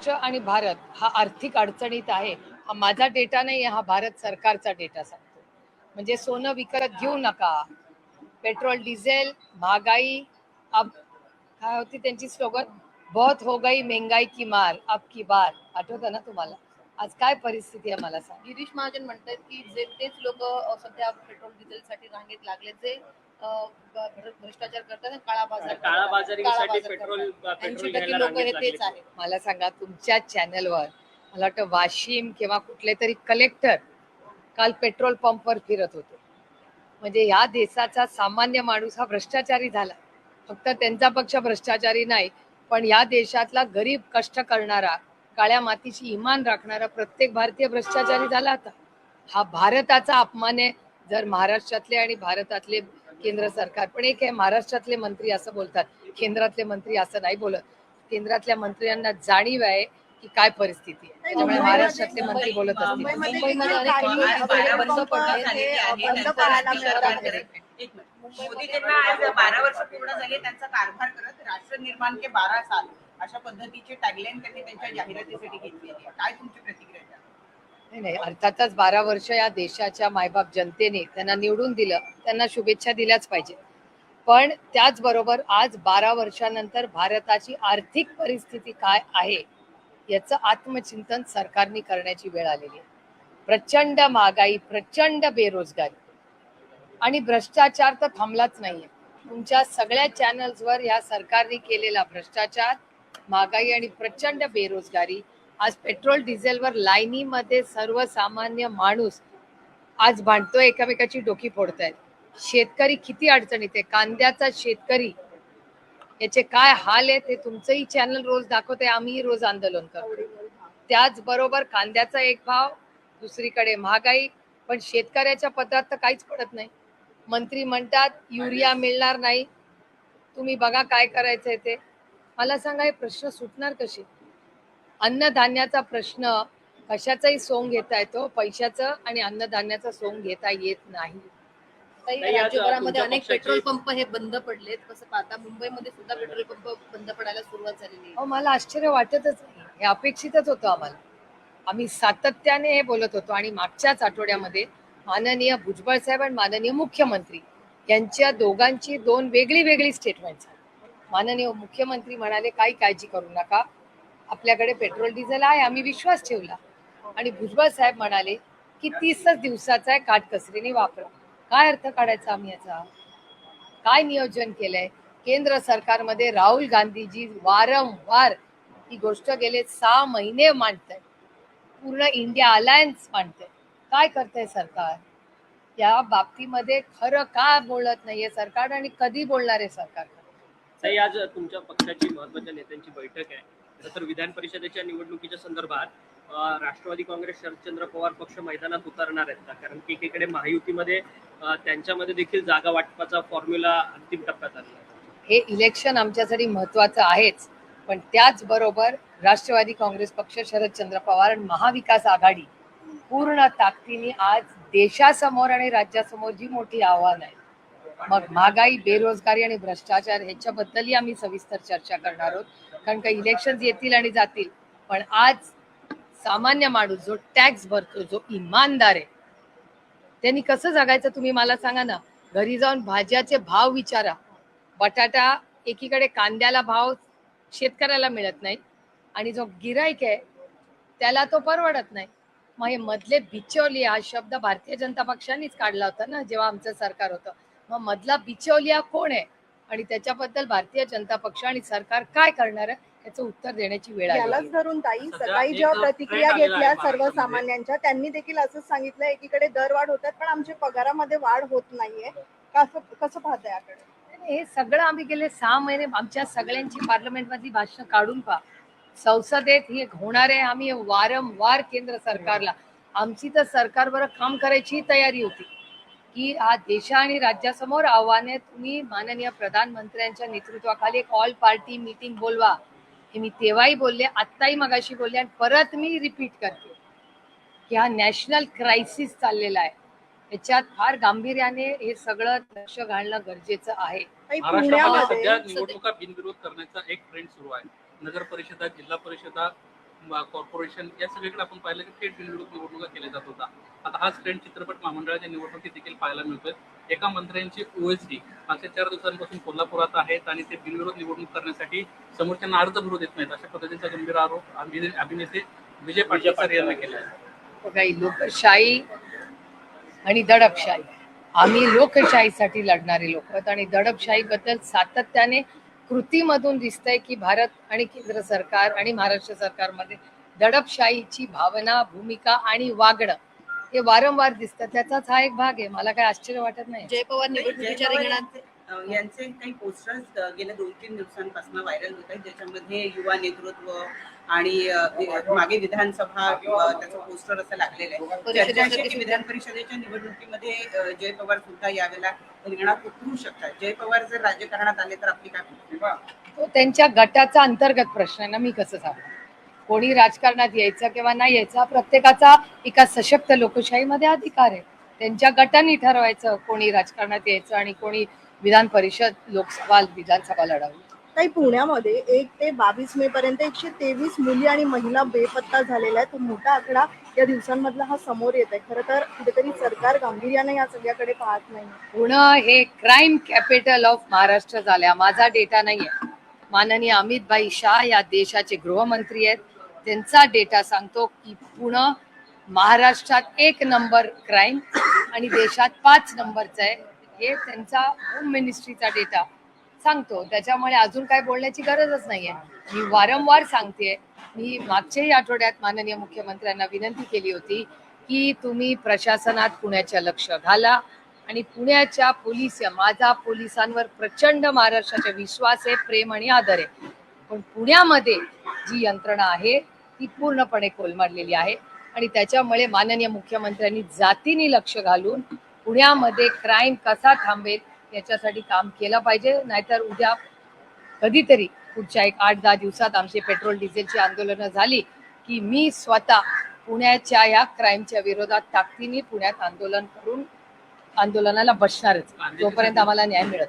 महाराष्ट्र आणि भारत हा आर्थिक अडचणीत आहे, हा माझा डेटा नाही, हा भारत सरकारचा डेटा सांगतो. म्हणजे सोनं विकत घेऊ नका, पेट्रोल डिझेल महागाई, अब काय होती त्यांची स्लोगन, बहुत हो गई महंगाई की मार अब की बार. आठवतं ना तुम्हाला? आज काय परिस्थिती आहे मला सांग. गिरीश महाजन म्हणतात की जे तेच लोक सध्या पेट्रोल डिझेल साठी रांगेत लागले जे भ्रष्टाचार करतात, काळाबाजारीसाठी पेट्रोल 80% लोक हे तेच आहे. मला सांगा, तुमच्या चॅनलवर मला वाटतं वाशिम किंवा कुठले तरी कलेक्टर काल पेट्रोल पंपवर फिरत होते. म्हणजे या देशाचा सामान्य माणूस हा भ्रष्टाचारी झाला. फक्त त्यांचा पक्ष भ्रष्टाचारी नाही, पण या देशातला गरीब कष्ट करणारा, काळ्या मातीची इमान राखणारा प्रत्येक भारतीय भ्रष्टाचारी झाला आता. हा भारताचा अपमान आहे. जर महाराष्ट्रातले आणि भारतातले केंद्र सरकार, पण एक आहे महाराष्ट्रातले मंत्री असं बोलतात, केंद्रातले मंत्री असं नाही बोलत. केंद्रातल्या मंत्र्यांना जाणीव आहे की काय परिस्थिती आहे, त्यामुळे महाराष्ट्रातले मंत्री बोलत असतील. मोदी त्यांना आज 12 वर्ष पूर्ण झाले त्यांचा कारभार करत, राष्ट्र निर्माण के 12 साल अशा पद्धतीचे टॅगलाईन त्यांनी त्यांच्या जाहिरातीसाठी घेतलेली आहे. काय तुमची प्रतिक्रिया? नाही, अर्थातच 12 वर्ष या देशाच्या मायबाप जनतेने त्यांना निवडून दिलं, त्यांना शुभेच्छा दिल्याच पाहिजे. पण त्याचबरोबर आज 12 वर्षानंतर भारताची आर्थिक परिस्थिती काय आहे याचं आत्मचिंतन सरकारने करण्याची वेळ आलेली आहे. प्रचंड महागाई, प्रचंड बेरोजगारी आणि भ्रष्टाचार तर थांबलाच नाहीये. तुमच्या सगळ्या चॅनल्सवर या सरकारने केलेला भ्रष्टाचार, महागाई आणि प्रचंड बेरोजगारी, आज पेट्रोल डिझेलवर लाईनीमध्ये सर्वसामान्य माणूस आज भांडतोय, एकामेकाची डोकी फोडतायत. शेतकरी किती अडचणीत आहे, कांद्याचा शेतकरी याचे काय हाल आहे ते तुमचंही चॅनल रोज दाखवते, आम्ही रोज आंदोलन करतो. त्याचबरोबर कांद्याचा एक भाव, दुसरीकडे महागाई, पण शेतकऱ्याच्या पदरात तर काहीच पडत नाही. मंत्री म्हणतात युरिया मिळणार नाही, तुम्ही बघा काय करायचंय ते. मला सांगा, हे प्रश्न सुटणार कसे? अन्नधान्याचा प्रश्न कशाचाही सोंग घेता येतो, पैशाचं आणि अन्नधान्याचा सोंग घेता येत नाही. राज्यभरामध्ये अनेक पेट्रोल पंप हे बंद पडलेत, कसं पाहता? मुंबईमध्ये सुद्धा पेट्रोल पंप बंद पडायला सुरुवात झालेली आहे. मला आश्चर्य वाटतच नाही, हे अपेक्षितच होतं आम्हाला. आम्ही सातत्याने हे बोलत होतो आणि मागच्याच आठवड्यामध्ये माननीय भुजबळ साहेब आणि माननीय मुख्यमंत्री यांच्या दोघांची दोन वेगळी वेगळी स्टेटमेंट्स. माननीय मुख्यमंत्री म्हणाले काही काळजी करू नका, आपल्याकडे पेट्रोल डिझेल आहे, आम्ही विश्वास ठेवला. आणि भुजबळ साहेब म्हणाले की 30च दिवसाचा आहे, काटकसरीने वापरा. काय अर्थ काढायचा आम्ही याचा? काय नियोजन केलंय? केंद्र सरकारमध्ये राहुल गांधीजी वारंवार ही गोष्ट गेले 6 महिने मांडतायत, पूर्ण इंडिया अलायन्स मांडते. काय करतंय सरकार या बाबतीमध्ये? खरं का बोलत नाहीये सरकार आणि कधी बोलणार आहे सरकार? ताई, आज तुमच्या पक्षाची महत्त्वाच्या नेत्यांची बैठक आहे. तर विधान परिषदेच्या निवडणुकीच्या संदर्भात राष्ट्रवादी काँग्रेस शरदचंद्र पवार पक्ष मैदानात उतरणार आहेत का? कारण की एकीकडे महायुतीमध्ये त्यांच्यामध्ये देखील जागा वाटपाचा फॉर्म्युला अंतिम टप्प्यात आला. हे इलेक्शन आमच्यासाठी महत्वाचं आहेच, पण त्याचबरोबर राष्ट्रवादी काँग्रेस पक्ष, शरदचंद्र पवार आणि महाविकास आघाडी पूर्ण ताकदीने आज देशासमोर आणि राज्यासमोर जी मोठी आव्हान आहे, मग महागाई, बेरोजगारी आणि भ्रष्टाचार, ह्याच्याबद्दलही आम्ही सविस्तर चर्चा करणार आहोत. कारण का इलेक्शन येतील आणि जातील, पण आज सामान्य माणूस जो टॅक्स भरतो, जो इमानदार आहे, त्यांनी कसं जगायचं तुम्ही मला सांगा ना. घरी जाऊन भाज्याचे भाव विचारा. बटाटा, एकीकडे कांद्याला भाव शेतकऱ्याला मिळत नाही आणि जो गिराईक आहे त्याला तो परवडत नाही. मग हे मधले बिचौलिया हा शब्द भारतीय जनता पक्षानेच काढला होता ना जेव्हा आमचं सरकार होतं. मग मधला बिचौलिया कोण आहे आणि त्याच्याबद्दल भारतीय जनता पक्ष आणि सरकार काय करणार आहे याचं उत्तर देण्याची वेळ आली. यालाच धरून ताई सकाळी जेव्हा प्रतिक्रिया घेतल्या सर्वसामान्यांच्या, त्यांनी देखील असंच सांगितलं, एकीकडे दरवाढ होतात पण आमच्या पगारामध्ये वाढ होत नाहीये. कसं पाहता याकडे? हे सगळं आम्ही गेले 6 महिने आमच्या सगळ्यांची पार्लमेंटमधली भाषणं काढून पहा. संसदेत हे होणार आहे. आम्ही वारंवार केंद्र सरकारला, आमची तर सरकारवर काम करायची तयारी होती की हा देशा आणि राज्यासमोर आव्हाने, तुम्ही माननीय प्रधानमंत्र्यांच्या नेतृत्वाखाली एक ऑल पार्टी मीटिंग बोलवा. हे मी तेव्हाही बोलले, आत्ताही मगाशी बोलले आणि परत मी रिपीट करते की हा नॅशनल क्रायसिस चाललेला आहे, याच्यात फार गांभीर्याने हे सगळं लक्ष घालणं गरजेचं आहे. महाराष्ट्रामध्ये सध्या निवडणुका बिनविरोध करण्याचा एक ट्रेंड सुरू आहे. नगर परिषदा, जिल्हा परिषदा कॉर्पोरेशन या सगळीकडे आपण पाहिलं की थेट बिनविरोध निवडणुका केल्या जात होता. आता हाच ट्रेंड चित्रपट महामंडळाच्या निवडणुकीत देखील पाहायला मिळतोय. एका मंत्र्यांची ओएसडी मागच्या 4 दिवसांपासून कोल्हापुरात आहेत आणि ते बिनविरोध निवडणूक करण्यासाठी समोरच्यांना अर्ज भरू देत नाहीत, अशा पद्धतीचा गंभीर आरोप अभिनेते विजय पाटील सर यांनी केला आहे. काही लोकशाही आणि दडपशाही, आम्ही लोकशाहीसाठी लढणारे लोक आहोत आणि दडपशाहीबद्दल सातत्याने कृतीमधून दिसतंय की भारत आणि केंद्र सरकार आणि महाराष्ट्र सरकारमध्ये दडपशाहीची भावना, भूमिका आणि वागणं हे वारंवार दिसतं. त्याचाच हा एक भाग आहे. मला काही आश्चर्य वाटत नाही. जय पवार निवडणुकीच्या रिंगणात यांचे काही पोस्टर्स गेल्या 2-3 दिवसांपासून व्हायरल होत आहेत, ज्याच्यामध्ये युवा नेतृत्व आणि मागे विधानसभा त्याचं पोस्टर असं लागलेलं आहे. चर्चा अशी आहे की विधान परिषदेच्या निवडणुकीमध्ये जय पवार सुद्धा यावेळेला रिंगणात उतरू शकतात. जय पवार जर राजकारणात आले तर आपली काय भूमिका? तो त्यांच्या गटाचा अंतर्गत प्रश्न आहे ना, मी कसं सांगू. कोणी राजकारणात यायचं किंवा नाही यायचं, प्रत्येकाचा एका सशक्त लोकशाहीमध्ये अधिकार आहे. त्यांच्या गटांनी ठरवायचं कोणी राजकारणात यायचं आणि कोणी विधान परिषद, लोकसभा, विधानसभा लढावी. काही पुण्यामध्ये 1 ते 22 मे पर्यंत 123 मुली आणि महिला बेपत्ता झालेल्या आहेत. तो मोठा आकडा या दिवसांमधला हा समोर येत आहे. खरं तर कुठेतरी सरकार गांभीर्याने या सगळ्याकडे पाहत नाही. पुणे हे क्राईम कॅपिटल ऑफ महाराष्ट्र झाल्या. माझा डेटा नाहीये. माननीय अमितभाई शाह या देशाचे गृहमंत्री आहेत. त्यांचा डेटा सांगतो की पुणे महाराष्ट्रात 1 नंबर क्राईम आणि देशात 5 नंबरचा आहे. हे त्यांचा होम मिनिस्ट्रीचा डेटा सांगतो. त्याच्यामुळे अजून काय बोलण्याची गरजच नाहीये. मी वारंवार सांगते, मी मागच्याही आठवड्यात माननीय मुख्यमंत्र्यांना विनंती केली होती की तुम्ही प्रशासनात पुण्याच्या लक्ष घाला आणि पुण्याच्या माझा पोलिसांवर प्रचंड महाराष्ट्राचा विश्वास आहे, प्रेम आणि आदर आहे. पण पुण्यामध्ये जी यंत्रणा आहे ती पूर्णपणे कोलमडलेली आहे आणि त्याच्यामुळे माननीय मुख्यमंत्र्यांनी जातीने लक्ष घालून पुण्यामध्ये क्राईम कसा थांबेल याच्यासाठी काम केलं पाहिजे. नाहीतर उद्या कधीतरी पुढच्या 8-10 दिवसात आमची पेट्रोल डिझेलची आंदोलनं झाली की मी स्वतः पुण्याच्या या क्राईमच्या विरोधात ताकदीने पुण्यात आंदोलनाला बसणारच, जोपर्यंत आम्हाला न्याय मिळत.